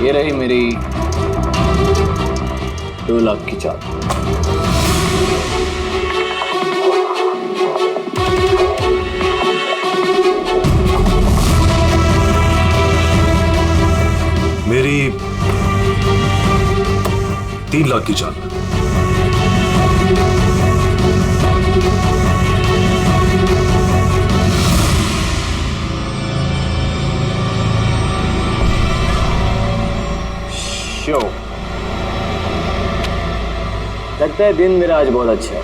ये रही मेरी 2 लाख की चाल। मेरी 3 लाख की चाल। शो लगता है दिन मेरा आज बहुत अच्छा है।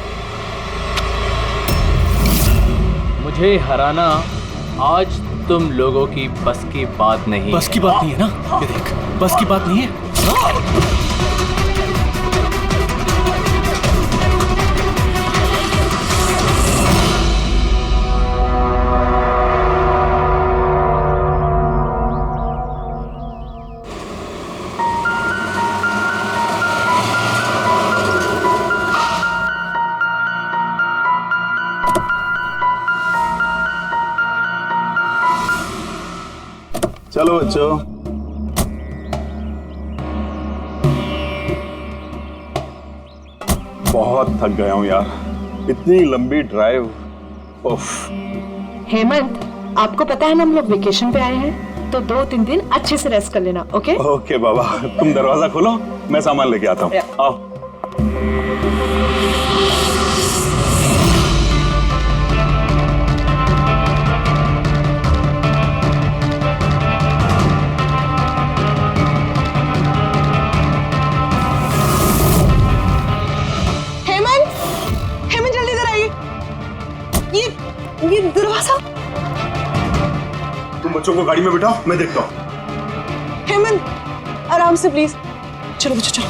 मुझे हराना आज तुम लोगों की बस की बात नहीं। बस की बात नहीं है ना? ये देख, बस की बात नहीं है। चलो बच्चों, बहुत थक गया हूं यार, इतनी लंबी ड्राइव। उफ। हेमंत, आपको पता है ना हम लोग वेकेशन पे आए हैं, तो 2-3 दिन अच्छे से रेस्ट कर लेना। ओके ओके बाबा, तुम दरवाजा खोलो, मैं सामान लेके आता हूँ। आओ। ये दरवाजा। तुम बच्चों को गाड़ी में बिठाओ, मैं देखता हूँ। हेमंत, आराम से प्लीज। चलो बच्चों चलो।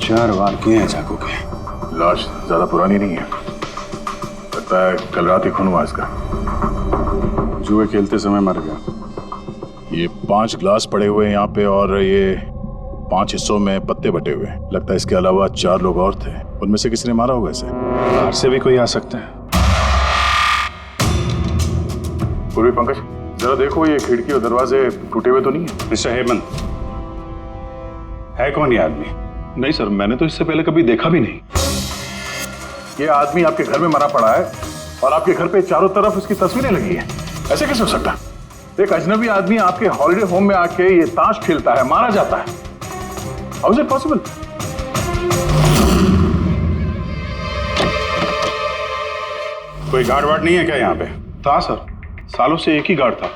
चार वार किए हैं चाकू के। लाश ज्यादा पुरानी नहीं है, लगता है कल रात ही खून हुआ इसका। जुए खेलते समय मर गया। ये 5 ग्लास पड़े हुए हैं यहाँ पे और ये 5 हिस्सों में पत्ते बटे हुए हैं। लगता है इसके अलावा 4 लोग और थे, उनमें से किसी ने मारा होगा इसे। बाहर से भी कोई आ सकता है। पूर्वी पंकज, जरा देखो ये खिड़की और दरवाजे टूटे हुए तो नहीं है। मिस्टर हेमंत, है कौन ये आदमी? नहीं सर, मैंने तो इससे पहले कभी देखा भी नहीं। ये आदमी आपके घर में मरा पड़ा है और आपके घर पे चारों तरफ इसकी तस्वीरें लगी हैं। ऐसे कैसे हो सकता है? एक अजनबी आदमी आपके हॉलिडे होम में आके ये ताश खेलता है, मारा जाता है। How is it possible? कोई गार्ड वार्ड नहीं है क्या यहाँ पे? था सर, सालों से एक ही गार्ड था,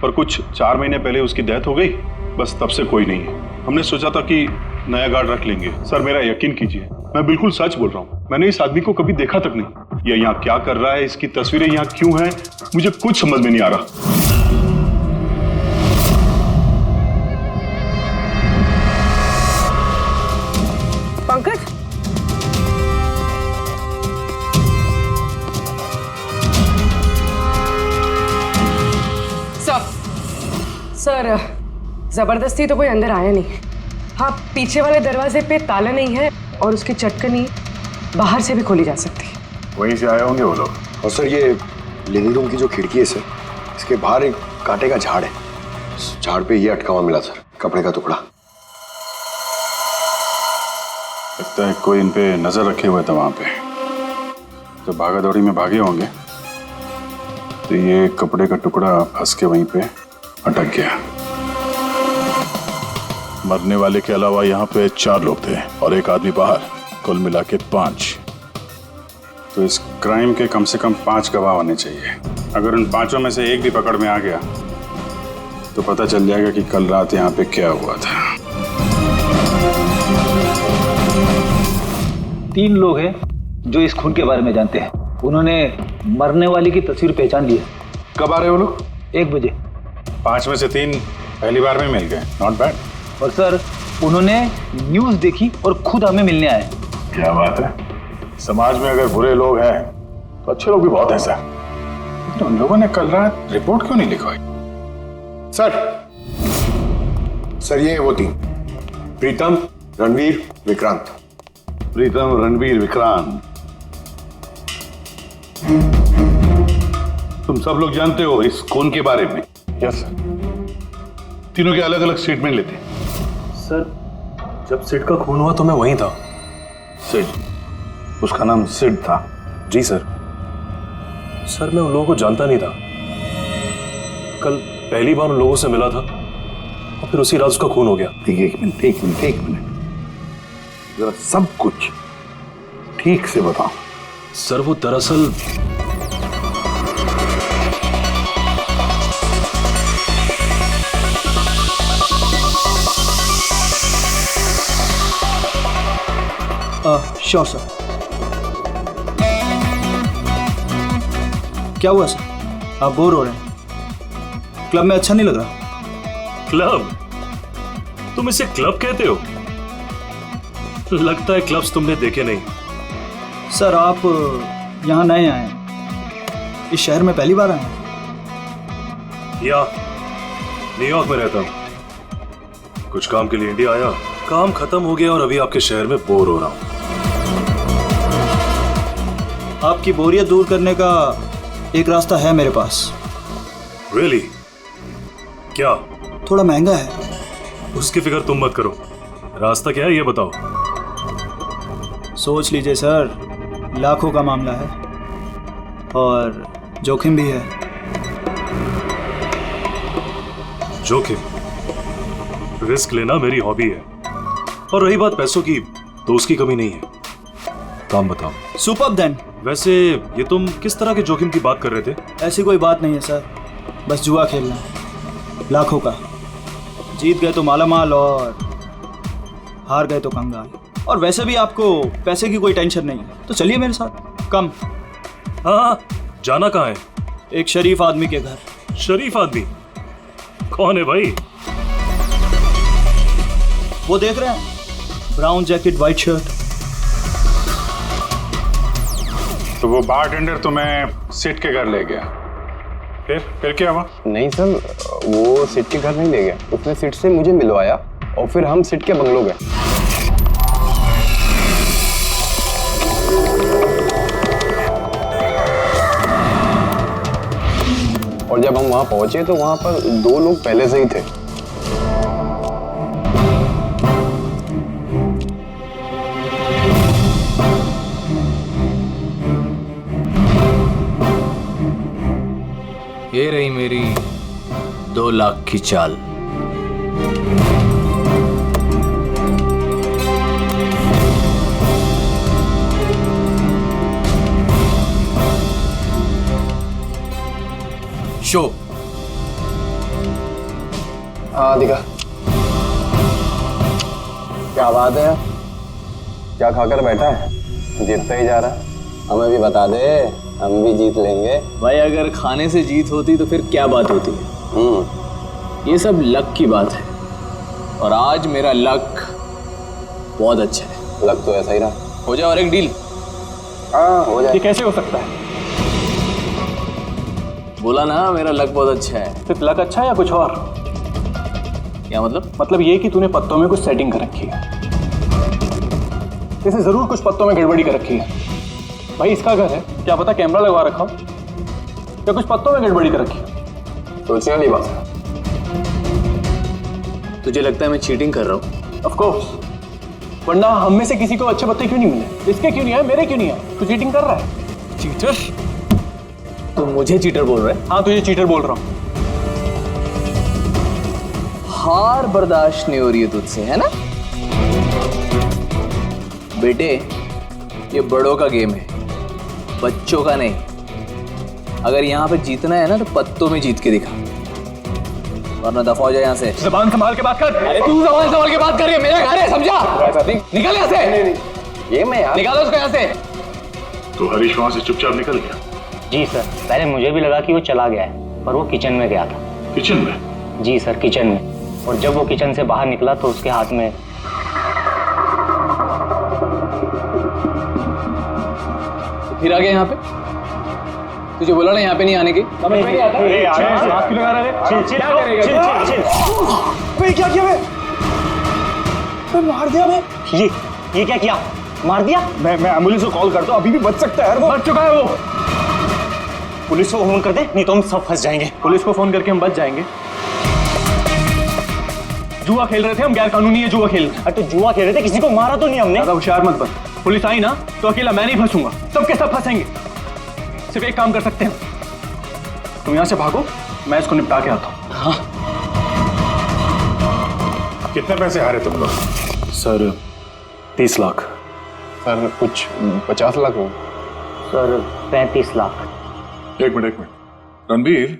पर कुछ 4 महीने पहले उसकी डेथ हो गई, बस तब से कोई नहीं है। हमने सोचा था कि नया गार्ड रख लेंगे। सर मेरा यकीन कीजिए, मैं बिल्कुल सच बोल रहा हूँ। मैंने इस आदमी को कभी देखा तक नहीं। ये यहाँ क्या कर रहा है, इसकी तस्वीरें यहाँ क्यों हैं, मुझे कुछ समझ में नहीं आ रहा। पंकज, सर जबरदस्ती तो कोई अंदर आया नहीं। हाँ, पीछे वाले दरवाजे पे ताला नहीं है और उसकी चटकनी बाहर से भी खोली जा सकती है। वहीं से आए होंगे वो लोग। और सर ये लिविंग रूम की जो खिड़की है सर, इसके बाहर एक कांटे का झाड़ है। इस झाड़ पे ये अटका हुआ मिला सर, कपड़े का टुकड़ा। लगता है कोई इन पे नजर रखे हुए था वहां पे। जब भागा दौड़ी में भागे होंगे तो ये कपड़े का टुकड़ा फंस के वहीं पे अटक गया। मरने वाले के अलावा यहाँ पे 4 लोग थे और एक आदमी बाहर, कुल मिला के 5। तो इस क्राइम के कम से कम 5 गवाह होने चाहिए। अगर उन 5 में से एक भी पकड़ में आ गया तो पता चल जाएगा कि कल रात यहाँ पे क्या हुआ था। 3 लोग हैं जो इस खून के बारे में जानते हैं। उन्होंने मरने वाली की तस्वीर पहचान ली है। कब आ रहे हो लोग? 1 बजे। 5 में से 3 पहली बार में मिल गए, नॉट बैड। और सर, उन्होंने न्यूज़ देखी और खुद हमें मिलने आए। क्या बात है, समाज में अगर बुरे लोग हैं तो अच्छे लोग भी बहुत हैं सर। तो उन लोगों ने कल रात रिपोर्ट क्यों नहीं लिखवाई? सर ये वो तीन, प्रीतम, रणवीर, विक्रांत। प्रीतम, रणवीर, विक्रांत, तुम सब लोग जानते हो इस खून के बारे में? Yes sir. तीनों के अलग अलग स्टेटमेंट लेते। सर, जब सिड का खून हुआ तो मैं वहीं था। सिड? उसका नाम सिड था? जी सर। सर, मैं उन लोगों को जानता नहीं था। कल पहली बार उन लोगों से मिला था और फिर उसी रात उसका खून हो गया। एक मिनट, जरा सब कुछ ठीक से बताओ। सर, वो दरअसल श्योर सर। क्या हुआ सर? आप बोर हो रहे हैं? क्लब में अच्छा नहीं लग रहा? क्लब? तुम इसे क्लब कहते हो? लगता है क्लब्स तुमने देखे नहीं। सर, आप यहाँ नए आए हैं, इस शहर में पहली बार आए हैं? या न्यूयॉर्क में रहता हूँ, कुछ काम के लिए इंडिया आया, काम खत्म हो गया और अभी आपके शहर में बोर हो रहा हूँ। आपकी बोरियत दूर करने का एक रास्ता है मेरे पास। रियली? क्या? थोड़ा महंगा है। उसकी फिक्र तुम मत करो, रास्ता क्या है ये बताओ। सोच लीजिए सर, लाखों का मामला है और जोखिम भी है। जोखिम? रिस्क लेना मेरी हॉबी है, और रही बात पैसों की, तो उसकी कमी नहीं है। काम बताओ। Superb then. वैसे ये तुम किस तरह के जोखिम की बात कर रहे थे? ऐसी कोई बात नहीं है सर, बस जुआ खेलना है, लाखों का। जीत गए तो मालामाल और हार गए तो कंगाल। और वैसे भी आपको पैसे की कोई टेंशन नहीं है, तो चलिए मेरे साथ। कम। हाँ, जाना कहाँ है? एक शरीफ आदमी के घर। शरीफ आदमी? कौन है भाई? वो देख रहे हैं, ब्राउन जैकेट, व्हाइट शर्ट। तो वो बारटेंडर तुम्हें सिड के घर ले गया, फिर क्या हुआ? नहीं सर, वो सिड के घर नहीं ले गया, उसने सिड से मुझे मिलवाया और फिर हम सिड के बंगलो गए। और जब हम वहां पहुंचे तो वहां पर दो लोग पहले से ही थे। ये रही मेरी 2 लाख की चाल। शो। हाँ दिखा। क्या बात है, क्या खाकर बैठा है? जीतता ही जा रहा है। हमें भी बता दे, हम भी जीत लेंगे। भाई, अगर खाने से जीत होती तो फिर क्या बात होती है? ये सब लक की बात है, और आज मेरा लक बहुत अच्छा है। लक तो ऐसा ही रहा। हो जाए और एक डील। हाँ हो जाए। ये कैसे हो सकता है? बोला ना, मेरा लक बहुत अच्छा है। सिर्फ लक अच्छा है या कुछ और? क्या मतलब? मतलब ये कि तूने पत्तों में कुछ सेटिंग कर रखी है। इसे जरूर कुछ पत्तों में गड़बड़ी कर रखी है। भाई, इसका घर है, क्या पता कैमरा लगवा रखा हो या कुछ पत्तों में गड़बड़ी कर रखी है। सोचने वाली बात है। तुझे लगता है मैं चीटिंग कर रहा हूँ? ऑफ कोर्स, वरना हम में से किसी को अच्छे पत्ते क्यों नहीं मिले? इसके क्यों नहीं है, मेरे क्यों नहीं है? तू चीटिंग कर रहा है। चीटर? तो मुझे चीटर बोल रहा है? हाँ, तुझे चीटर बोल रहा हूँ। हार बर्दाश्त नहीं हो रही है तुझसे, है ना? बेटे, ये बड़ों का गेम है, बच्चों का नहीं। अगर यहाँ पे जीतना है ना तो पत्तों में जीत के दिखा, वरना दफा हो जाए यहाँ से। ज़बान संभाल के बात कर। अरे तू ज़बान संभाल के बात कर रही है, मेरा घर है, समझा? निकल यहाँ से। नहीं, ये मैं यार। निकालो उसको यहाँ से। तो हरीश वहां से चुपचाप निकल गया? जी सर, पहले मुझे भी लगा कि वो चला गया है, पर वो किचन में गया था। किचन में? जी सर, किचन में। और जब वो किचन से बाहर निकला तो उसके हाथ में फिर आ गया यहाँ पे? तुझे बोला ना यहाँ पे नहीं आने की। क्या किया मैं मार दिया मैं। ये क्या किया? मार दिया? मैं एम्बुलेंस को कॉल करता हूँ, अभी भी बच सकता है। मर चुका है वो। पुलिस को फोन कर दे, नहीं तो हम सब फंस जाएंगे। पुलिस को फोन करके हम बच जाएंगे। जुआ खेल रहे थे हम, गैर कानूनी है जुआ खेल। अरे तो जुआ खेल रहे थे, किसी को मारा तो नहीं हमने। ज्यादा होशियार मत बन। पुलिस आई ना तो अकेला मैं नहीं फंसूंगा, सबके सब फंसेंगे। सिर्फ एक काम कर सकते हैं, तुम यहां से भागो, मैं इसको निपटा के आता हूं। हाँ। कितने पैसे हारे तुम लोग? सर 30 लाख। सर कुछ 50 लाख हो। सर 35 लाख। एक मिनट रणबीर,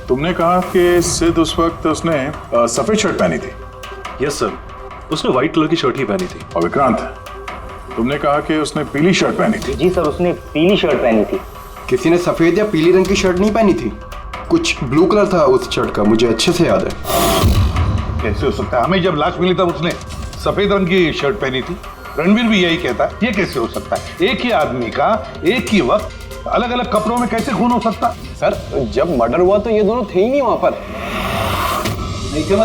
तुमने कहा कि सिद्ध उस वक्त उसने सफेद शर्ट पहनी थी। यस सर, उसने व्हाइट कलर की शर्ट ही पहनी थी। और विक्रांत, तुमने कहा कि उसने पीली शर्ट पहनी थी। जी सर, उसने पीली शर्ट पहनी थी। किसी ने सफेद या पीली रंग की शर्ट नहीं पहनी थी, कुछ ब्लू कलर था उस शर्ट का, मुझे अच्छे से याद है। कैसे हो सकता है? हमें जब लाश मिली तब उसने सफेद रंग की शर्ट पहनी थी। रणवीर भी यही कहता है। ये कैसे हो सकता है? एक ही आदमी का एक ही वक्त अलग अलग कपड़ों में कैसे खून हो सकता? सर जब मर्डर हुआ तो ये दोनों थे ही नहीं वहां पर। नहीं थे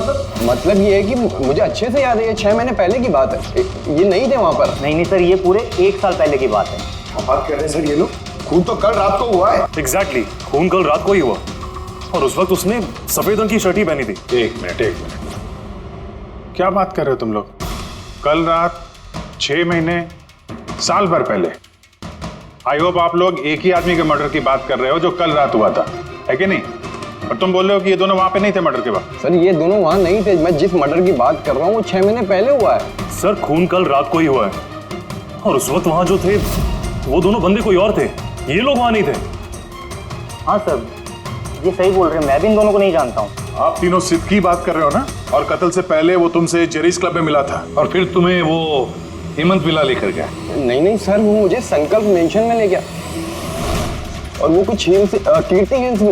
मतलब ये है कि मुझे अच्छे से याद है, ये 6 महीने पहले की बात है, ये नहीं थे वहां पर। नहीं सर, ये पूरे 1 साल पहले की बात है। क्या बात कर रहे हैं सर ये लोग? खून तो कल रात को हुआ है। एग्जैक्टली, खून कल रात को ही हुआ और उस वक्त उसने सफेद रंग की शर्ट ही पहनी थी। एक मिनट, क्या बात कर रहे हो तुम लोग? कल रात 6 महीने, साल भर पहले। आई होप आप लोग एक ही आदमी के मर्डर की बात कर रहे हो जो कल रात हुआ था, है कि नहीं? और तुम बोल रहे हो कि ये दोनों वहां पे नहीं थे मर्डर के वक्त। सर ये दोनों वहां नहीं थे, मैं जिस मर्डर की बात कर रहा हूँ वो 6 महीने पहले हुआ है। सर खून कल रात को ही हुआ है और उस वक्त वहां जो थे वो दोनों बंदे कोई और थे, ये लोग वहां नहीं थे। हाँ सर, ये सही बोल रहे हैं, मैं भी इन दोनों को नहीं जानता हूँ। आप तीनों सिद्ध की बात कर रहे हो ना? और कत्ल से पहले वो तुमसे जेरीज क्लब में मिला था और फिर तुम्हें वो हेमंत विला लेकर गया? नहीं सर, वो मुझे संकल्प मेंशन में ले गया और वो कुछ कीर्ति हिल्स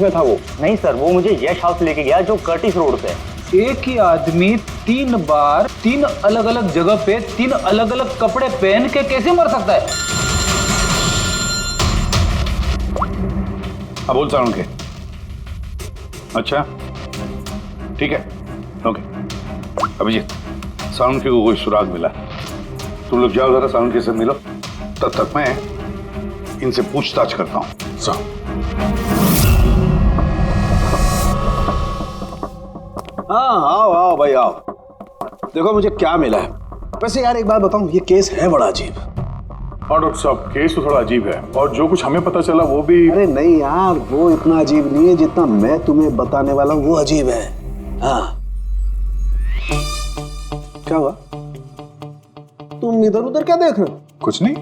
में था वो। नहीं सर, वो मुझे यश हाउस लेके गया जो कर्टिस रोड पे है। एक ही आदमी 3 बार 3 अलग अलग जगह पे 3 अलग अलग कपड़े पहन के कैसे मर सकता है? हाँ बोल साउंड के। अच्छा ठीक है, ओके। अभिजीत, साउंड के को कोई सुराग मिला? तुम लोग जाओ जरा साउंड के से मिलो, तब तक मैं इनसे पूछताछ करता हूँ। हाँ आओ भाई आओ, देखो मुझे क्या मिला है। वैसे यार एक बात बताऊं, ये केस है बड़ा अजीब। और डॉक्टर साहब केस तो थोड़ा अजीब है और जो कुछ हमें पता चला वो भी। अरे नहीं यार, वो इतना अजीब नहीं है जितना मैं तुम्हें बताने वाला हूँ वो अजीब है। हाँ क्या हुआ? तुम इधर उधर क्या देख रहे हो? कुछ नहीं।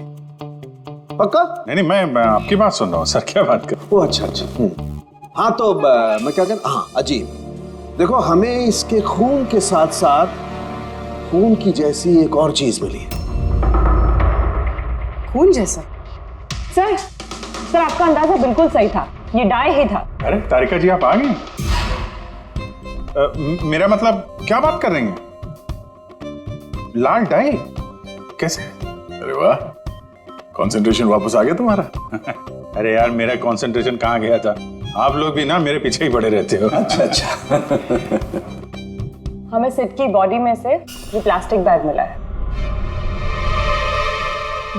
पक्का? नहीं मैं आपकी बात सुन रहा हूँ सर। क्या बात कर? ओ अच्छा। हाँ तो मैं क्या कहता, हाँ अजीब। देखो हमें इसके खून के साथ साथ खून की जैसी एक और चीज मिली है। खून जैसा? सर आपका अंदाजा बिल्कुल सही था, ये डाई ही था। अरे तारिका जी आप आ गई? मेरा मतलब क्या बात कर रही हैं? लाल डाई कैसे? अरे वाह, कंसंट्रेशन वापस आ गया तुम्हारा। अरे यार मेरा कंसंट्रेशन कहाँ गया था? आप लोग भी ना मेरे पीछे ही पड़े रहते हो। अच्छा। हमें सिड की बॉडी में से ये प्लास्टिक बैग मिला है।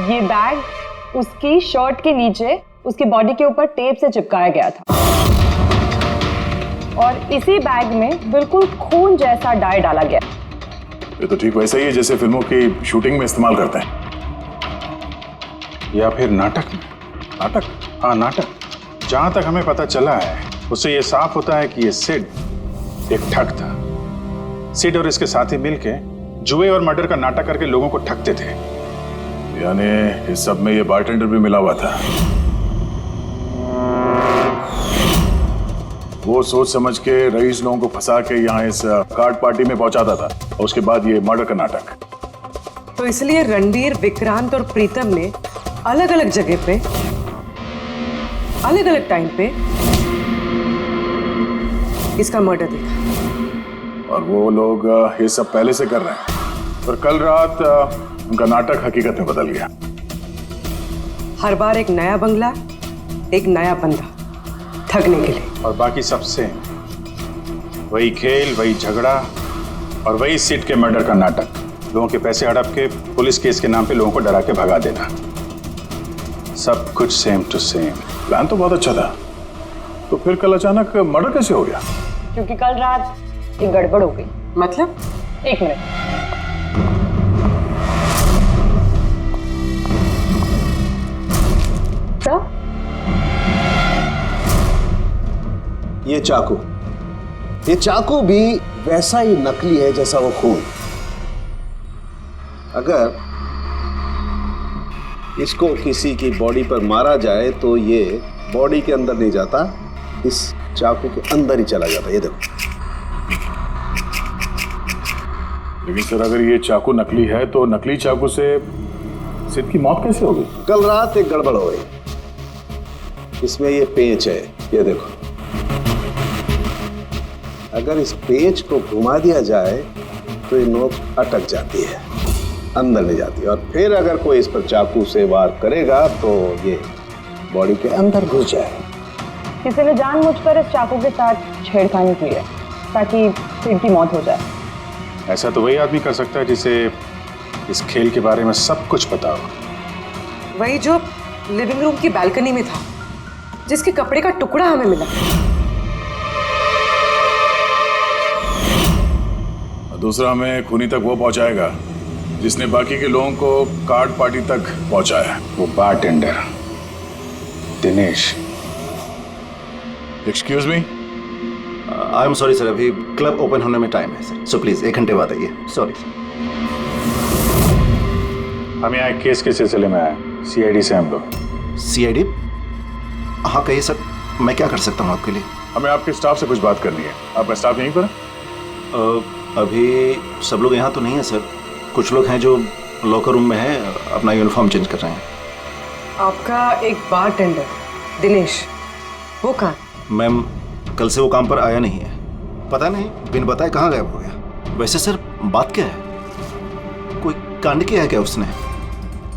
ये बैग उसकी शर्ट के नीचे उसकी बॉडी के ऊपर टेप से चिपकाया गया था और इसी बैग में बिल्कुल खून जैसा डाई डाला गया। ये तो ठीक वैसा ही है जैसे फिल्मों की शूटिंग में इस्तेमाल करते हैं। या फिर नाटक में। नाटक? हाँ नाटक। जहां तक हमें पता चला है उससे ये साफ होता है कि ये सिड एक ठग था। सिड और इसके साथी मिलके जुए और मर्डर का नाटक करके लोगों को ठगते थे। यानी इस सब में ये बारटेंडर भी मिला हुआ था। वो सोच समझ के रईस लोगों को फंसा के यहाँ इस कार्ड पार्टी में पहुंचाता था और उसके बाद ये मर्डर का नाटक। तो इसलिए रणबीर, विक्रांत और प्रीतम ने अलग अलग जगह पे अलग अलग टाइम पे इसका मर्डर देखा। और वो लोग ये सब पहले से कर रहे हैं, पर कल रात उनका नाटक हकीकत में बदल गया। हर बार एक नया बंगला, एक नया बंदा ठगने के लिए। और बाकी सबसे वही खेल, वही झगड़ा और वही सिट के मर्डर का नाटक। लोगों के पैसे हड़प के पुलिस केस के नाम पे लोगों को डरा के भगा देना। सब कुछ सेम टू सेम। प्लान तो बहुत अच्छा था, तो फिर कल अचानक मर्डर कैसे हो गया? क्योंकि कल रात एक गड़बड़ हो गई। मतलब? एक मिनट। क्या? ये चाकू भी वैसा ही नकली है जैसा वो खून। अगर इसको किसी की बॉडी पर मारा जाए तो ये बॉडी के अंदर नहीं जाता, इस चाकू के अंदर ही चला जाता। ये देखो। लेकिन सर अगर ये चाकू नकली है तो नकली चाकू से सिद्ध की मौत कैसे हो गई? कल रात एक गड़बड़ हो गई। इसमें ये पेंच है, ये देखो। अगर इस पेंच को घुमा दिया जाए तो ये नोक अटक जाती है, अंदर नहीं जाती। और फिर अगर कोई इस पर चाकू से वार करेगा तो ये बॉडी के अंदर घुस जाए। किसी ने जानबूझकर इस चाकू के साथ छेड़खानी की है ताकि सिड की मौत हो जाए। ऐसा तो वही आदमी कर सकता है जिसे इस खेल के बारे में सब कुछ पता हो। वही जो लिविंग रूम की बालकनी में था, जिसके कपड़े का टुकड़ा हमें मिला। दूसरा हमें खूनी तक वो पहुंचाएगा जिसने बाकी के लोगों को कार्ड पार्टी तक पहुंचाया। वो bartender Dinesh. Excuse me. I am sorry sir, अभी क्लब ओपन होने में टाइम है सर, सो प्लीज 1 घंटे बाद आइए। सॉरी। हम यहाँ एक केस के सिलसिले में आए, सीआईडी से हम लोग। सीआईडी? हाँ कहिए सर, मैं क्या कर सकता हूँ आपके लिए? हमें आपके स्टाफ से कुछ बात करनी है। आपका स्टाफ यहीं पर है? अभी सब लोग यहाँ तो नहीं है सर, कुछ लोग हैं जो लॉकर रूम में है, अपना यूनिफॉर्म चेंज कर रहे हैं। आपका एक बारटेंडर दिनेश, वो कहाँ? मैम कल से वो काम पर आया नहीं है, पता नहीं बिन बताए कहाँ गायब हो गया। वैसे सर बात क्या है, कोई कांड किया है क्या उसने?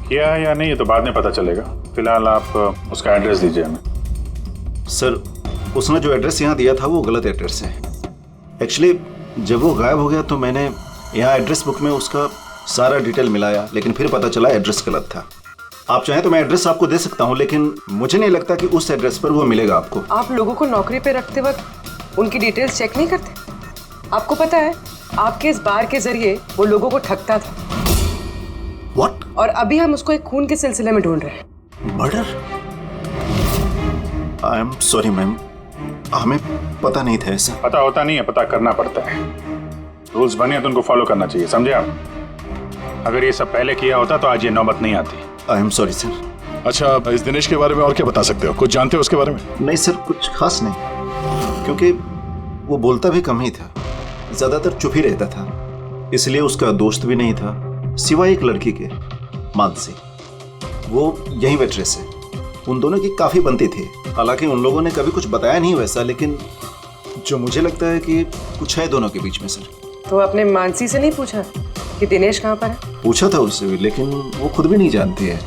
किया है या नहीं ये तो बाद में पता चलेगा। फिलहाल आप उसका एड्रेस दीजिए हमें। सर उसने जो एड्रेस यहाँ दिया था वो गलत एड्रेस है। एक्चुअली जब वो गायब हो गया तो मैंने यहाँ एड्रेस बुक में उसका सारा डिटेल मिलाया, लेकिन फिर पता चला एड्रेस गलत था। आप चाहें तो मैं एड्रेस आपको दे सकता हूँ, लेकिन मुझे नहीं लगता कि उस एड्रेस पर वो मिलेगा आपको। आप लोगों को नौकरी पे रखते वक्त उनकी डिटेल्स चेक नहीं करते? आपको पता है आपके इस बार के जरिए वो लोगों को ठगता था। What? और अभी हम उसको एक खून के सिलसिले में ढूंढ रहे हैं। Murder? I am sorry ma'am, हमें पता नहीं था ऐसा। पता होता नहीं है, पता करना पड़ता है। रूल्स बने तो उनको फॉलो करना चाहिए, समझे आप? अगर ये सब पहले किया होता तो आज ये नौबत नहीं आती। I am sorry sir. अच्छा, इस दिनेश के बारे में और क्या बता सकते हो? कुछ जानते हो उसके बारे में? नहीं सर, कुछ खास नहीं, क्योंकि वो बोलता भी कम ही था, ज्यादातर चुप ही रहता था। इसलिए उसका दोस्त भी नहीं था सिवाय एक लड़की के, मानसी। वो यही वेट्रेस है। उन दोनों की काफी बनती थी, हालांकि उन लोगों ने कभी कुछ बताया नहीं वैसा, लेकिन जो मुझे लगता है कि कुछ है दोनों के बीच में सर। तो आपने मानसी से नहीं पूछा कि दिनेश कहाँ पर है? पूछा था उससे भी, लेकिन वो खुद भी नहीं जानती है।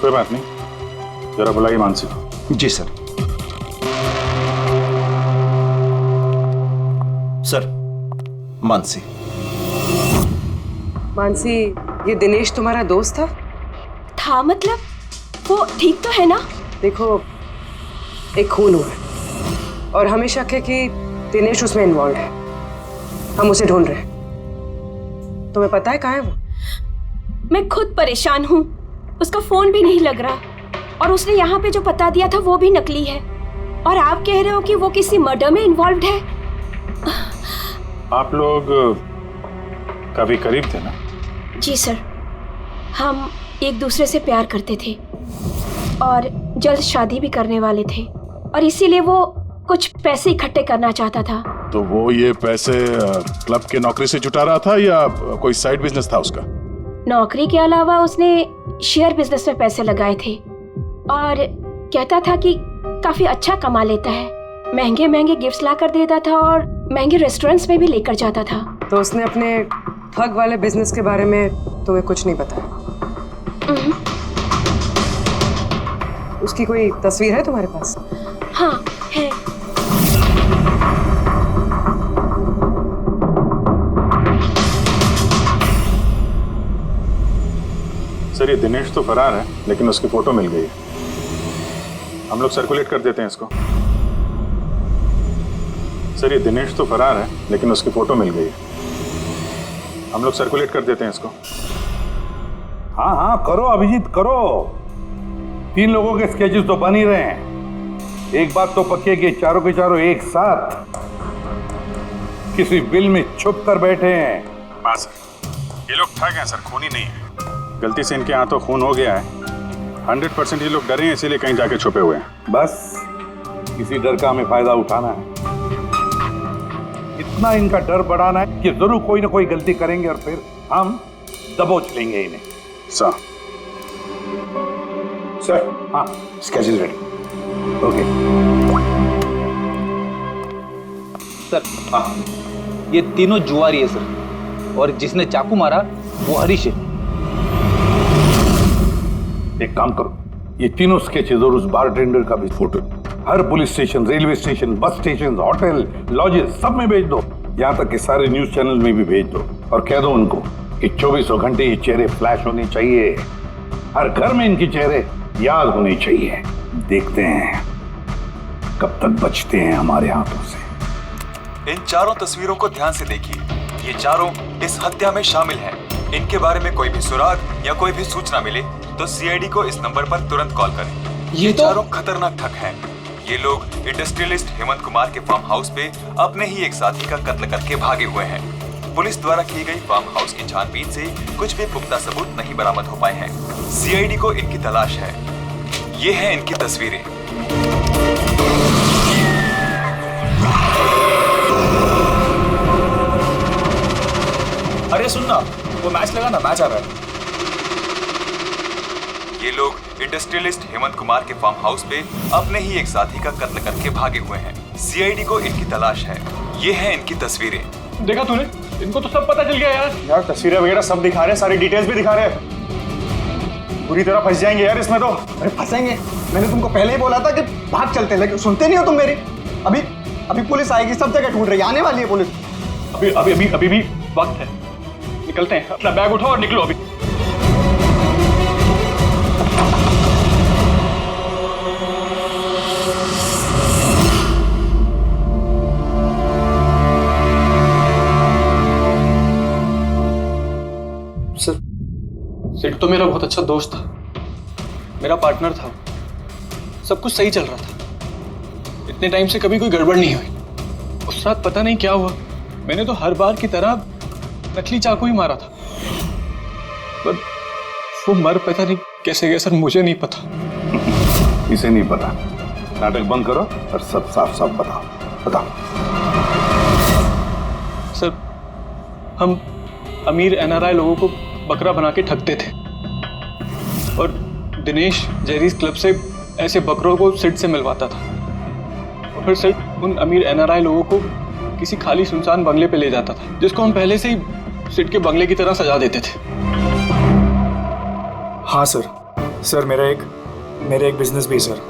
कोई बात नहीं, जरा बुलाइए मानसी को। जी सर। सर मानसी। मानसी, ये दिनेश तुम्हारा दोस्त था? था मतलब? वो ठीक तो है ना? देखो, एक खून हुआ है और हमें शक है कि दिनेश उसमें इन्वॉल्व है। हम उसे ढूंढ रहे हैं। तुम्हें पता है कहाँ है वो? मैं खुद परेशान हूँ, उसका फोन भी नहीं लग रहा, और उसने यहाँ पे जो बता दिया था वो भी नकली है, और आप कह रहे हो कि वो किसी मर्डर में इन्वॉल्व है। आप लोग काफी करीब थे ना? जी सर, हम एक दूसरे से प्यार करते थे और जल्द शादी भी करने वाले थे, और इसीलिए वो कुछ पैसे इकट्ठे करना चाहता था। तो वो ये पैसे क्लब के नौकरी से जुटा रहा था या कोई साइड बिजनेस था उसका? नौकरी के अलावा उसने शेयर बिजनेस में पैसे लगाए थे, और कहता था कि काफी अच्छा कमा लेता है। महंगे महंगे गिफ्ट्स ला कर देता था और महंगे रेस्टोरेंट्स में भी लेकर जाता था। तो उसने अपने ठग वाले बिजनेस के बारे में तुम्हें कुछ नहीं बताया? उसकी कोई तस्वीर है तुम्हारे पास? हाँ है। सर ये दिनेश तो फरार है, लेकिन उसकी फोटो मिल गई है। हम लोग सर्कुलेट कर देते हैं इसको। सर ये दिनेश तो फरार है, लेकिन उसकी फोटो मिल गई है। हम लोग सर्कुलेट कर देते हैं इसको। हाँ हाँ करो अभिजीत करो। 3 लोगों के स्केचेस तो बन ही रहे हैं। एक बात तो पक्की है कि चारों के चारों एक साथ किसी बिल में छुप कर बैठे हैं। हाँ सर, ये लोग ठग हैं सर, खूनी नहीं है। गलती से इनके हाथों खून हो गया है। 100% ये लोग डरे हैं, इसीलिए कहीं जाके छुपे हुए हैं। बस किसी डर का हमें फायदा उठाना है। इतना इनका डर बढ़ाना है कि जरूर कोई ना कोई गलती करेंगे और फिर हम दबोच लेंगे इन्हें। सर हाँ स्केचेस रेडी। ओके सर हाँ, ये तीनों जुआरी है सर, और जिसने चाकू मारा वो हरीश है। एक काम करो, ये तीनों स्केचेस और उस बारटेंडर का भी फोटो हर police station, railway station, bus station, hotel, lodges सब में भेज दो। यहाँ तक कि सारे न्यूज चैनल में भी भेज दो और कह दो उनको कि 24 घंटे ये चेहरे फ्लैश होने चाहिए। हर घर में इनके चेहरे याद होने चाहिए। देखते हैं कब तक बचते हैं हमारे हाथों से। इन चारों तस्वीरों को ध्यान से देखिए। ये चारों इस हत्या में शामिल हैं। इनके बारे में कोई भी सुराग या कोई भी सूचना मिले तो सीआईडी को इस नंबर पर तुरंत कॉल करें। ये चारों खतरनाक ठग हैं। ये लोग इंडस्ट्रियलिस्ट हेमंत कुमार के फार्म हाउस पे अपने ही एक साथी का कत्ल करके भागे हुए हैं। पुलिस द्वारा की गई फार्म हाउस की छानबीन से कुछ भी पुख्ता सबूत नहीं बरामद हो पाए हैं। सीआईडी को इनकी तलाश है। ये हैं इनकी तस्वीरें। अरे सुनना, वो मैच लगा ना, मैच आ रहा है। ये लोग इंडस्ट्रियलिस्ट हेमंत कुमार के फार्म हाउस पे अपने ही एक साथी का कत्ल करके भागे हुए हैं। सीआईडी को इनकी तलाश है। ये हैं इनकी तस्वीरें। देखा तूने, इनको तो सब पता चल गया यार। यार तस्वीरें वगैरह सब दिखा रहे हैं, सारी डिटेल्स भी दिखा रहे हैं। बुरी तरह फंस जाएंगे यार इसमें तो। अरे फंसेंगे, मैंने तुमको पहले ही बोला था कि भाग चलते हैं, लेकिन सुनते नहीं हो तुम मेरी। अभी पुलिस आएगी, सब जगह ढूंढ रही है, आने वाली है पुलिस। अभी भी वक्त है, निकलते हैं। अपना बैग उठाओ और निकलो अभी। सर, सिड तो मेरा बहुत अच्छा दोस्त था, मेरा पार्टनर था। सब कुछ सही चल रहा था। इतने टाइम से कभी कोई गड़बड़ नहीं हुई। उस रात पता नहीं क्या हुआ, मैंने तो हर बार की तरह नकली चाकू ही मारा था, पर वो मर पता नहीं कैसे गया सर, मुझे नहीं पता। इसे नहीं पता। नाटक बंद करो और सब साफ साफ बताओ। सर, हम अमीर एनआरआई लोगों को बकरा बना के ठगते थे और दिनेश जेरीज क्लब से ऐसे बकरों को सिड से मिलवाता था और फिर सिड उन अमीर एनआरआई लोगों को किसी खाली सुनसान बंगले पे ले जाता था, जिसको हम पहले से ही सिड के बंगले की तरह सजा देते थे। हाँ सर मेरा एक बिजनेस भी है सर,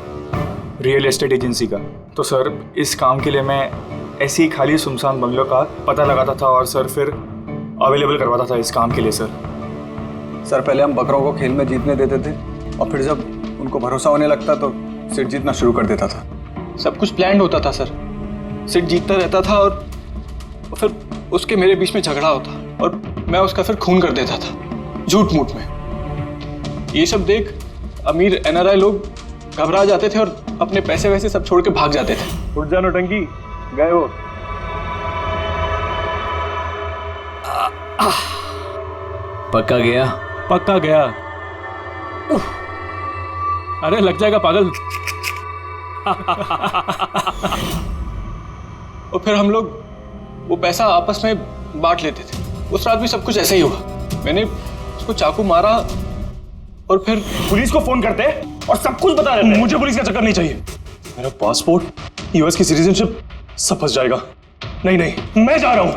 रियल एस्टेट एजेंसी का। तो सर इस काम के लिए मैं ऐसी खाली सुनसान बंगलों का पता लगाता था और सर फिर अवेलेबल करवाता था इस काम के लिए। सर पहले हम बकरों को खेल में जीतने देते थे और फिर जब उनको भरोसा होने लगता तो सिड जीतना शुरू कर देता था। सब कुछ प्लान्ड होता था सर। सिड जीतता रहता था और फिर उसके मेरे बीच में झगड़ा होता और मैं उसका फिर खून कर देता था झूठ मूठ में। ये सब देख अमीर एनआरआई लोग घबरा जाते थे और अपने पैसे वैसे सब छोड़ के भाग जाते थे। उठ जानो टंकी, गए वो। पक्का गया? पक्का गया। अरे लग जाएगा पागल। और फिर हम लोग वो पैसा आपस में बांट लेते थे। उस रात भी सब कुछ ऐसा ही हुआ। मैंने उसको चाकू मारा और फिर पुलिस को फोन करते और सब कुछ बता देते। मुझे पुलिस का चक्कर नहीं चाहिए। मेरा पासपोर्ट, यूएस की सिटीजनशिप सब फंस जाएगा। नहीं, मैं जा रहा हूं।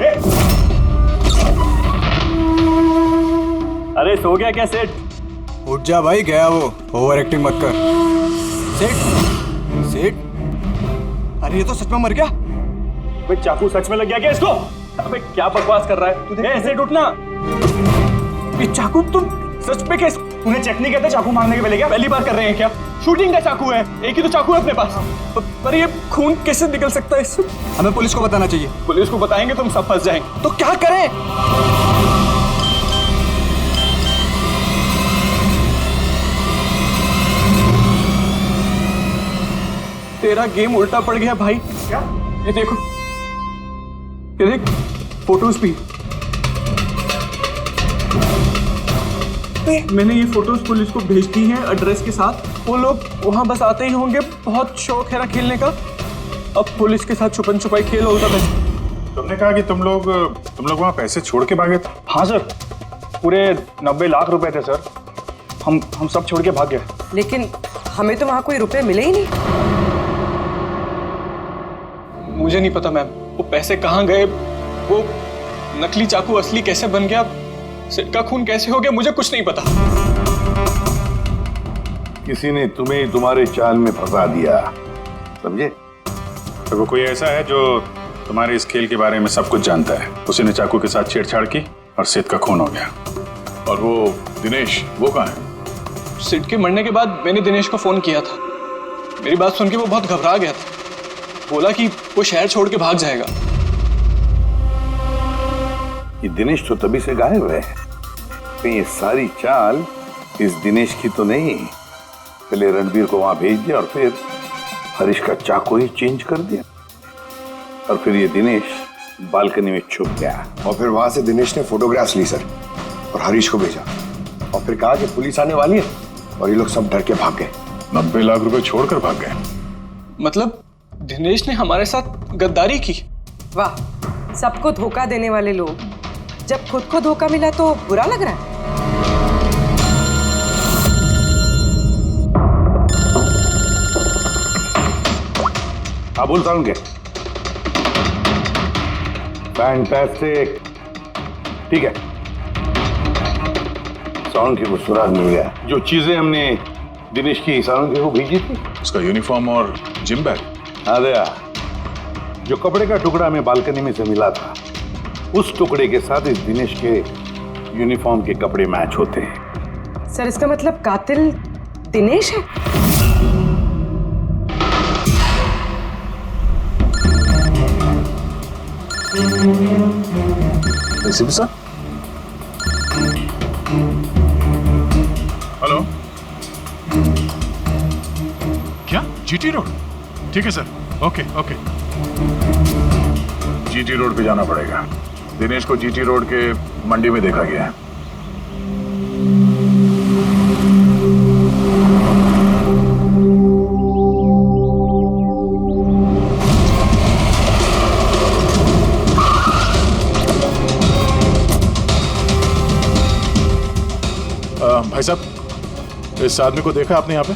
अरे सो गया क्या सेठ? उठ जा भाई, गया वो। ओवर एक्टिंग मत कर। सेठ सेठ, अरे ये तो सच में मर गया। भाई चाकू सच में लग गया क्या इसको? अबे क्या बकवास कर रहा है? ऐसे उठना। ये चाकू तुम सच में कैसे? तूने चेक नहीं किया था चाकू मारने के पहले क्या? पहली बार कर रहे हैं क्या? शूटिंग का चाकू है, एक ही तो चाकू है अपने पास। पर ये खून कैसे निकल सकता है इससे? हमें पुलिस को बताना चाहिए। पुलिस को बताएंगे तुम सब फंस जाएंगे। तो क्या करें? तेरा गेम उल्टा पड़ गया भाई। क्या? ये देखो, ये देख फोटोज भी। मैंने ये फोटोज पुलिस को भेज दी हैं एड्रेस के साथ। वो लोग वहां बस आते ही होंगे। बहुत शौक है ना खेलने का। अब पुलिस के साथ छुपन छुपाई खेल होता है। तुमने कहा कि तुम लोग वहां पैसे छोड़ के भागे थे? हाँ सर, पूरे 90 लाख रुपए थे सर। हम सब छोड़ के भाग गए। लेकिन हमें तो वहां कोई रुपए मिले ही नहीं। मुझे नहीं पता मैम, वो पैसे कहाँ गए, वो नकली चाकू असली कैसे बन गया, सिट का खून कैसे हो गया, मुझे कुछ नहीं पता। किसी ने तुम्हें तुम्हारे चाल में फंसा दिया, समझे? तो वो कोई ऐसा है जो तुम्हारे इस खेल के बारे में सब कुछ जानता है। उसी ने चाकू के साथ छेड़छाड़ की और सिट का खून हो गया। और वो दिनेश, वो कहाँ है? सिट के मरने के बाद मैंने दिनेश को फोन किया था। मेरी बात सुन के वो बहुत घबरा गया था। बोला कि वो शहर छोड़ के भाग जाएगा। ये दिनेश तो तभी से गायब है। कहीं ये सारी चाल इस दिनेश की तो नहीं? पहले रणबीर को वहां भेज दिया और फिर हरीश का चाकू ही चेंज कर दिया, और फिर ये दिनेश बालकनी में छुप गया। और फिर वहां से दिनेश ने फोटोग्राफ्स ली सर और हरीश को भेजा, और फिर कहा कि पुलिस आने वाली है, और ये लोग सब डर के भाग गए। 90 लाख रुपए छोड़कर भाग गए? मतलब दिनेश ने हमारे साथ गद्दारी की? वाह, सबको धोखा देने वाले लोग। जब खुद को धोखा मिला तो बुरा लग रहा है। हाँ बोल साउंड के। फैंटास्टिक, ठीक है। साउंड के को सुराग मिल गया। जो चीजें हमने दिनेश की साउंड के को भेजी थी, उसका यूनिफॉर्म और जिम बैग। अरे जो कपड़े का टुकड़ा हमें बालकनी में से मिला था, उस टुकड़े के साथ इस दिनेश के यूनिफॉर्म के कपड़े मैच होते हैं। सर, इसका मतलब कातिल दिनेश है? सर, हेलो, क्या जीटी रोड? ठीक है sir, okay okay. GT road पे जाना पड़ेगा। दिनेश को जीटी रोड के मंडी में देखा गया है। भाई साहब, इस आदमी को देखा आपने यहाँ पे?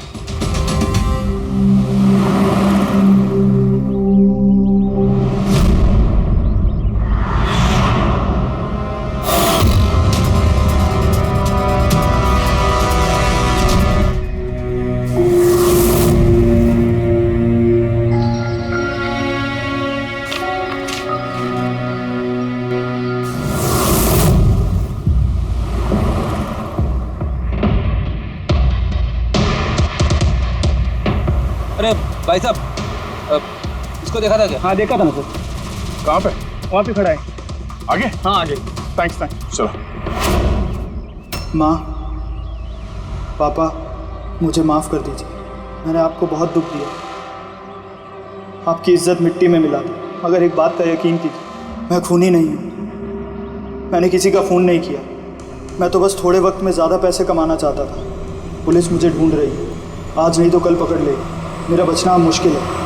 अरे भाई साहब, इसको देखा था क्या? हाँ देखा था ना सर। कहाँ पे? वहाँ पे खड़ा है। आगे? हाँ आगे। Thanks thanks. चलो। माँ, पापा, मुझे माफ़ कर दीजिए। मैंने आपको बहुत दुख दिया। आपकी इज्जत मिट्टी में मिला दी। मगर एक बात का यकीन कीजिए, मैं खूनी नहीं हूँ। मैंने किसी का खून नहीं किया। मैं तो बस थोड़े वक्त में ज़्यादा पैसे कमाना चाहता था। पुलिस मुझे ढूंढ रही है। आज नहीं तो कल पकड़ लेगी। मेरा बचना अब मुश्किल है।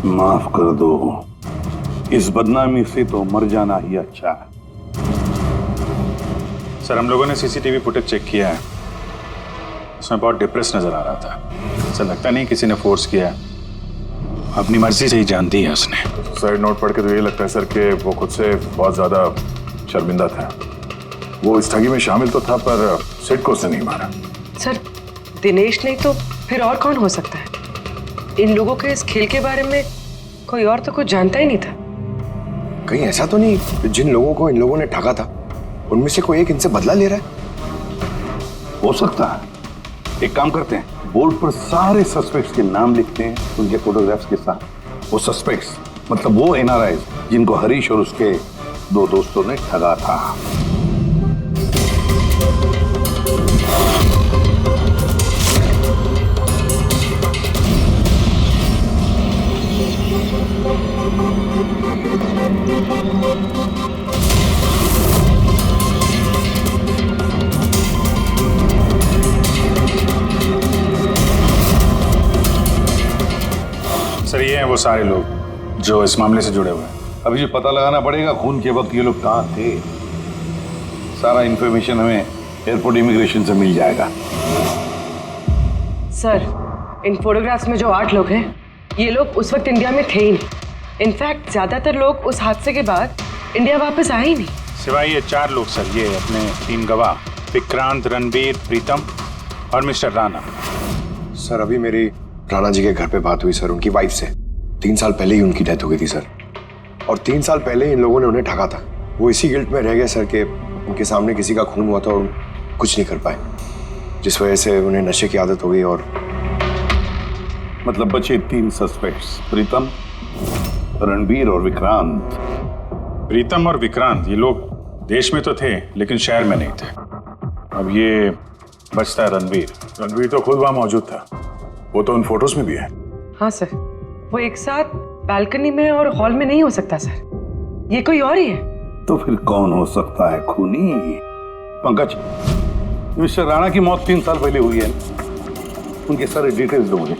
माँ, माफ कर दो, इस बदनामी से तो मर जाना ही अच्छा है। सर हम लोगों ने सीसीटीवी फुटेज चेक किया है, उसमें बहुत डिप्रेस नजर आ रहा था। ऐसा लगता नहीं किसी ने फोर्स किया है, अपनी मर्जी से ही जान दी है उसने। साइड नोट पढ़ के तो ये लगता है सर कि वो खुद से बहुत ज्यादा शर्मिंदा था। वो इस ठगी में शामिल तो था पर सिड को उसने नहीं मारा। सर दिनेश नहीं तो फिर और कौन हो सकता है? इन लोगों के इस खेल के बारे में कोई और तो कुछ जानता ही नहीं था। कहीं ऐसा तो नहीं जिन लोगों को इन लोगों ने ठगा था उनमें से कोई एक इनसे बदला ले रहा है? हो सकता है। एक काम करते हैं, बोर्ड पर सारे सस्पेक्ट्स के नाम लिखते हैं उनके फोटोग्राफ्स के साथ। वो सस्पेक्ट्स मतलब वो एनआरआईज जिनको हरीश और उसके दो दोस्तों ने ठगा था। सर ये हैं वो सारे लोग जो इस मामले से जुड़े हुए हैं। अभी ये पता लगाना पड़ेगा खून के वक्त ये लोग कहाँ थे। सारा इंफॉर्मेशन हमें एयरपोर्ट इमिग्रेशन से मिल जाएगा। सर इन फोटोग्राफ्स में जो 8 लोग हैं ये लोग उस वक्त इंडिया में थे ही नहीं। इनफैक्ट ज्यादातर लोग उस हादसे के बाद इंडिया वापस आए ही नहीं। सिवाय ये 4 लोग सर, ये अपने 3 गवाह विक्रांत, रणबीर, प्रीतम और मिस्टर राणा। सर अभी मेरी राणा जी के घर पे बात हुई सर उनकी वाइफ से। 3 साल पहले ही उनकी डेथ हो गई थी सर, और 3 साल पहले इन लोगों ने उन्हें ठगा था। वो इसी गिल्ट में रह गए सर कि उनके सामने किसी का खून हुआ था और कुछ नहीं कर पाए, जिस वजह से उन्हें नशे की आदत हो गई। और मतलब बचे 3 सस्पेक्ट्स, प्रीतम, रणबीर और विक्रांत। प्रीतम और विक्रांत ये लोग देश में तो थे लेकिन शहर में नहीं थे। अब ये बचता है रणबीर। रणबीर तो खुद वहां मौजूद था, वो तो उन फोटोज में भी है। हाँ सर, वो एक साथ बालकनी में और हॉल में नहीं हो सकता सर, ये कोई और ही है। तो फिर कौन हो सकता है खूनी? पंकज, मिस्टर राणा की मौत 3 साल पहले हुई है, उनके सारे डिटेल्स दो मुझे।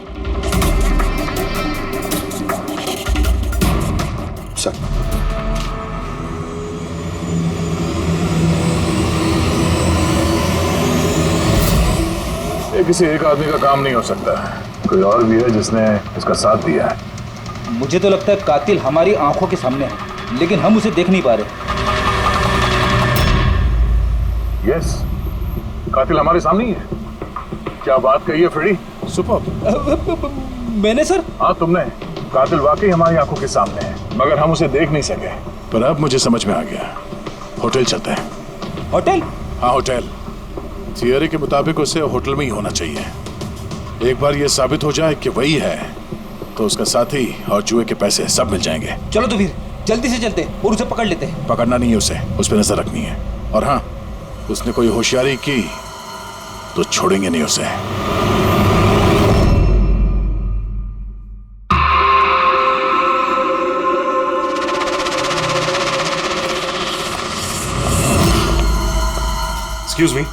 सर ये किसी एक आदमी का काम नहीं हो सकता, कोई और भी है जिसने इसका साथ दिया है। मुझे तो लगता है कातिल हमारी आंखों के सामने है, लेकिन हम उसे देख नहीं पा रहे। यस, कातिल हमारे सामने ही है। क्या बात कही है फ्रेडी, सुपर। मैंने सर? हाँ तुमने। कातिल वाकई हमारी आंखों के सामने है, मगर हम उसे देख नहीं सके। पर अब मुझे समझ में आ गया, होटल चलते हैं। होटल? हाँ होटल। थियरी के मुताबिक उसे होटल में ही होना चाहिए। एक बार ये साबित हो जाए कि वही है तो उसका साथी और जुए के पैसे सब मिल जाएंगे। चलो तो फिर जल्दी से चलते और उसे पकड़ लेते हैं। पकड़ना नहीं है उसे, उस पर नजर रखनी है। और हाँ, उसने कोई होशियारी की तो छोड़ेंगे नहीं उसे। Excuse me.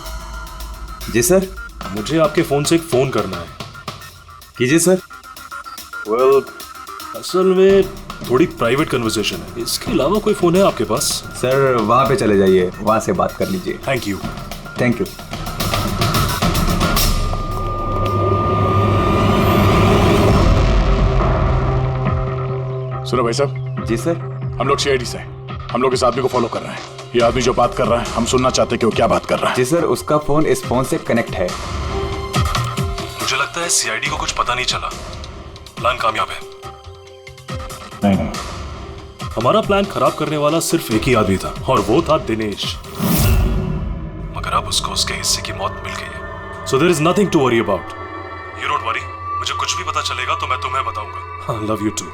जी सर। मुझे आपके फोन से एक फोन करना है। कीजिए सर। वेल, असल में थोड़ी प्राइवेट कन्वर्सेशन है, इसके अलावा कोई फोन है आपके पास? सर वहां पे चले जाइए, वहां से बात कर लीजिए। Thank you. Thank you. सुनो भाई साहब। जी सर। हम लोग सीआईडी से, हम लोग इस आदमी को फॉलो कर रहे हैं। ये आदमी जो बात कर रहा है, हम सुनना चाहते हैं कि वो क्या बात कर रहा है। जी सर, उसका फोन इस फोन से कनेक्ट है। मुझे लगता है सीआईडी को कुछ पता नहीं चला। प्लान कामयाब है। नहीं, हमारा प्लान खराब करने वाला सिर्फ एक ही आदमी था और वो था दिनेश, मगर अब उसको उसके हिस्से की मौत मिल गई है। So there is nothing to worry about. You don't worry, मुझे कुछ भी पता चलेगा तो मैं तुम्हें बताऊंगा। I love you too.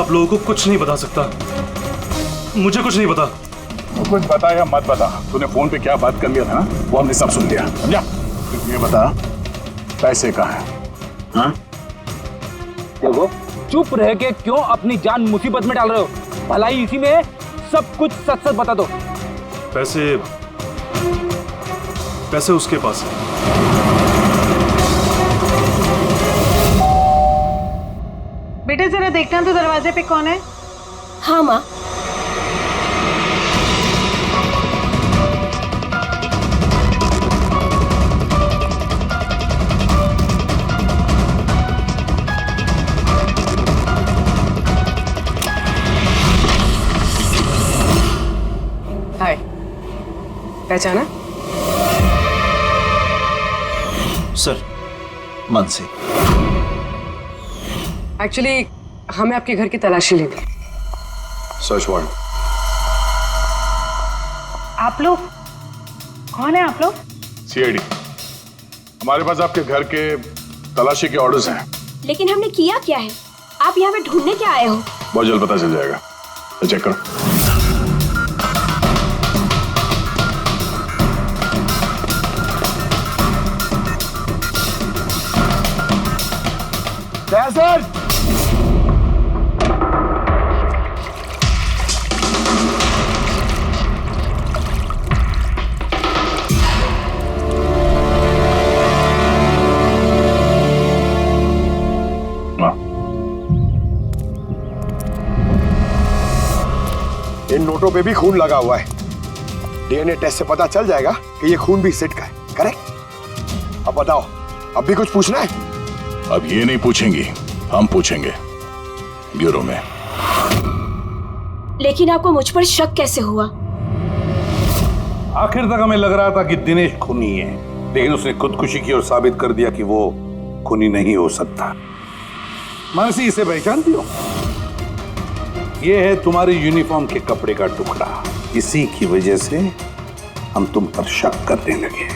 आप लोगों को कुछ नहीं बता सकता। मुझे कुछ नहीं पता। तो कुछ बता या मत बता, तूने फोन पे क्या बात कर लिया था ना, वो हमने सब सुन लिया, समझा? ये बता, पैसे कहाँ हैं? हाँ? देखो, चुप रह के क्यों अपनी जान मुसीबत में डाल रहे हो? भलाई इसी में है, सब कुछ सच सच बता दो। पैसे उसके पास है। बेटे जरा देखना तो दरवाजे पे कौन है? हाँ माँ। हाय, पहचाना? सर, मन से। एक्चुअली हमें आपके घर की तलाशी लेनी। Search warrant. आप लोग कौन है? आप लोग सीआईडी। हमारे पास आपके घर के तलाशी के ऑर्डर्स हैं। लेकिन हमने किया क्या है? आप यहाँ पे ढूंढने क्या आए हो? बहुत जल्द पता चल जाएगा, तो चेक करो। सर, इन नोटों पे भी खून लगा हुआ है। डीएनए टेस्ट से पता चल जाएगा कि ये खून भी सिड का है, करेक्ट? अब बताओ, अब भी कुछ पूछना है? अब ये नहीं पूछेंगी, हम पूछेंगे ब्यूरो में। लेकिन आपको मुझ पर शक कैसे हुआ? आखिर तक हमें लग रहा था कि दिनेश खूनी है, लेकिन उसने खुदकुशी की और साबित कर दिया कि वो खूनी नहीं हो सकता। मानसी, इसे पहचानती हो? ये है तुम्हारी यूनिफॉर्म के कपड़े का टुकड़ा। इसी की वजह से हम तुम पर शक करने लगे।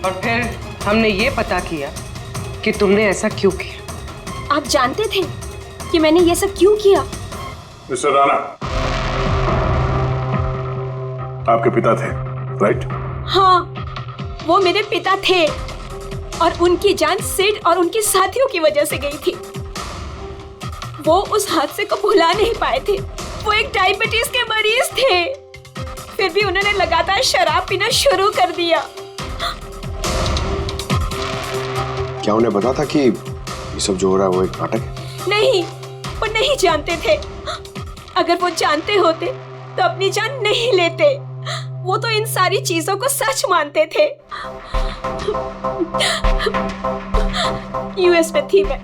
और फिर हमने ये पता किया कि तुमने ऐसा क्यों किया। आप जानते थे कि मैंने ये सब क्यों किया? मिस्टर राणा, आपके पिता थे, राइट? हाँ, वो मेरे पिता थे और उनकी जान सिड और उनके साथियों की वजह से गई थी। वो उस हादसे को भुला नहीं पाए थे। वो एक डायबिटीज के मरीज थे, फिर भी उन्होंने लगातार शराब पीना शुरू कर दिया। क्या उन्हें पता था कि ये सब जो हो रहा है वो एक नाटक है? नहीं, वो नहीं जानते थे। अगर वो जानते होते तो अपनी जान नहीं लेते। वो तो इन सारी चीजों को सच मानते थे। यूएस में थी मैं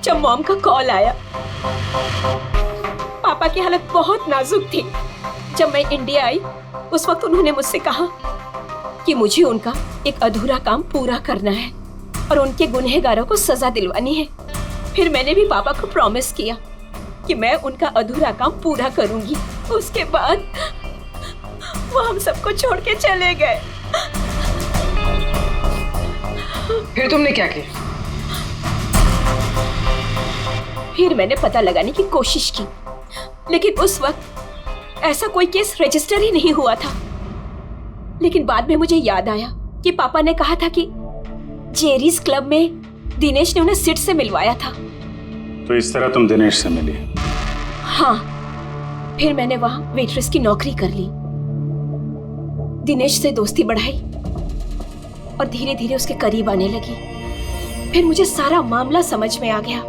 जब मॉम का कॉल आया। पापा की हालत बहुत नाजुक थी। जब मैं इंडिया आई उस वक्त उन्होंने मुझसे कहा कि मुझे उनका एक अधूरा काम पूरा करना है और उनके गुनहगारों को सजा दिलवानी है। फिर मैंने भी पापा को प्रॉमिस किया कि मैं उनका अधूरा काम पूरा करूंगी। उसके बाद वो हम सबको छोड़ के चले गए। फिर तुमने क्या किया? फिर मैंने पता लगाने की कोशिश की, लेकिन उस वक्त ऐसा कोई केस रजिस्टर ही नहीं हुआ था। लेकिन बाद में मुझे याद आया कि पापा ने कहा था कि जेरीज क्लब में दिनेश ने उन्हें सिड से मिलवाया था। तो इस तरह तुम दिनेश से मिली? हाँ, फिर मैंने वहां वेट्रेस की नौकरी कर ली, दिनेश से दोस्ती बढ़ाई और धीरे धीरे उसके करीब आने लगी। फिर मुझे सारा मामला समझ में आ गया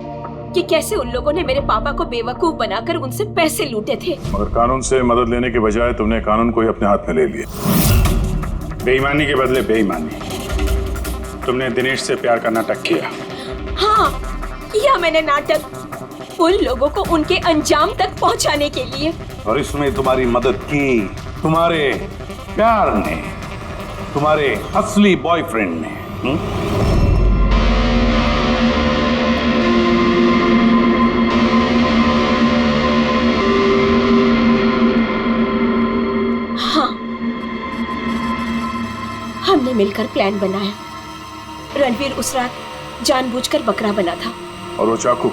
कि कैसे उन लोगों ने मेरे पापा को बेवकूफ बनाकर उनसे पैसे लूटे थे। मगर कानून से मदद लेने के बजाय तुमने कानून को ही अपने हाथ में ले लिया। बेईमानी के बदले बेईमानी। तुमने दिनेश से प्यार का नाटक किया। हाँ, किया मैंने नाटक उन लोगों को उनके अंजाम तक पहुंचाने के लिए। और इसमें तुम्हारी मदद की तुम्हारे प्यार ने, तुम्हारे असली बॉयफ्रेंड ने। हाँ, हमने मिलकर प्लान बनाया। रणवीर उस रात जानबूझकर बकरा बना था। और वो चाकू?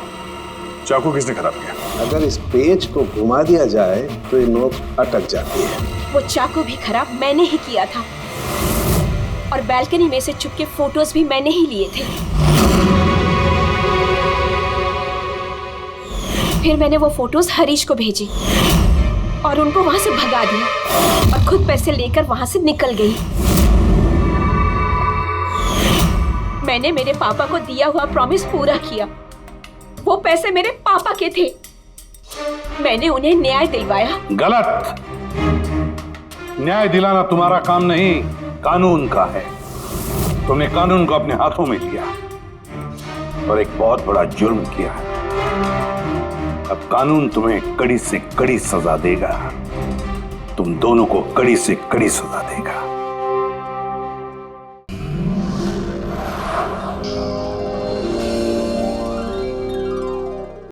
चाकू किसने खराब किया? अगर इस पेज को घुमा दिया जाए तो ये नोक अटक जाती है। वो चाकू भी खराब मैंने ही किया था और बैल्कनी में से चुपके फोटोज भी मैंने ही लिए थे। फिर मैंने वो फोटोज हरीश को भेजी और उनको वहां से भगा दिया और खुद पैसे लेकर वहां से निकल गई। मैंने मेरे पापा को दिया हुआ प्रॉमिस पूरा किया। वो पैसे मेरे पापा के थे। मैंने उन्हें न्याय दिलवाया। गलत। न्याय दिलाना तुम्हारा काम नहीं, कानून का है। तुमने कानून को अपने हाथों में लिया और एक बहुत बड़ा जुर्म किया है। अब कानून तुम्हें कड़ी से कड़ी सजा देगा। तुम दोनों को कड़ी से कड़ी सजा देगा।